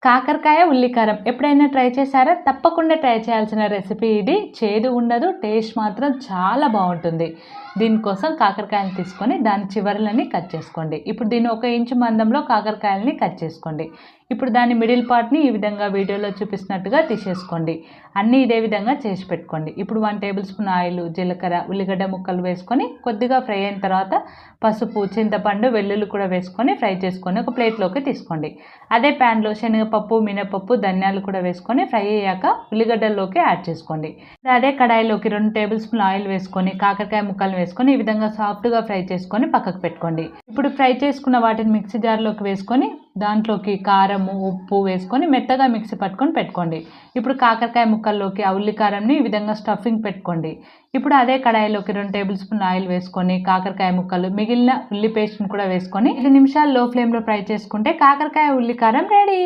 కాకరకాయ ఉల్లికారం ఎప్పుడైనా ట్రై చేశారా? తప్పకుండా ట్రై చేయాల్సిన రెసిపీ ఇది. చేదు ఉండదు, టేస్ట్ మాత్రం చాలా బాగుంటుంది. దీనికోసం కాకరకాయలు తీసుకొని దాని చివరలని కట్ చేసుకోండి. ఇప్పుడు దీన్ని 1 ఇంచు మందంలో కాకరకాయలని కట్ చేసుకోండి. ఇప్పుడు దాని మిడిల్ పార్ట్ని ఈ విధంగా వీడియోలో చూపిస్తున్నట్టుగా తీసేసుకోండి. అన్నీ ఇదే విధంగా చేసి పెట్టుకోండి. ఇప్పుడు 1 టేబుల్ స్పూన్ ఆయిల్, జీలకర్ర, ఉల్లిగడ్డ ముక్కలు వేసుకొని కొద్దిగా ఫ్రై అయిన తర్వాత పసుపు, చింతపండు, వెల్లుల్లి కూడా వేసుకొని ఫ్రై చేసుకొని ఒక ప్లేట్లోకి తీసుకోండి. అదే ప్యాన్లో శనగపప్పు, మినపప్పు, ధనియాలు కూడా వేసుకొని ఫ్రై అయ్యాక ఉల్లిగడ్డల్లోకి యాడ్ చేసుకోండి. అదే కడాయిలోకి 2 టేబుల్ స్పూన్ ఆయిల్ వేసుకొని కాకరకాయ ముక్కలు వేసుకొని ఈ విధంగా సాఫ్ట్గా ఫ్రై చేసుకొని పక్కకు పెట్టుకోండి. ఇప్పుడు ఫ్రై చేసుకున్న వాటిని మిక్సీ జార్లోకి వేసుకొని దాంట్లోకి కారము, ఉప్పు వేసుకొని మెత్తగా మిక్సీ పట్టుకొని పెట్టుకోండి. ఇప్పుడు కాకరకాయ ముక్కల్లోకి ఆ ఉల్లికారంని ఈ విధంగా స్టఫింగ్ పెట్టుకోండి. ఇప్పుడు అదే కడాయిలోకి 2 టేబుల్ స్పూన్ ఆయిల్ వేసుకొని కాకరకాయ ముక్కలు, మిగిలిన ఉల్లి పేస్ట్ని కూడా వేసుకొని 5 నిమిషాలు లో ఫ్లేమ్లో ఫ్రై చేసుకుంటే కాకరకాయ ఉల్లికారం రెడీ.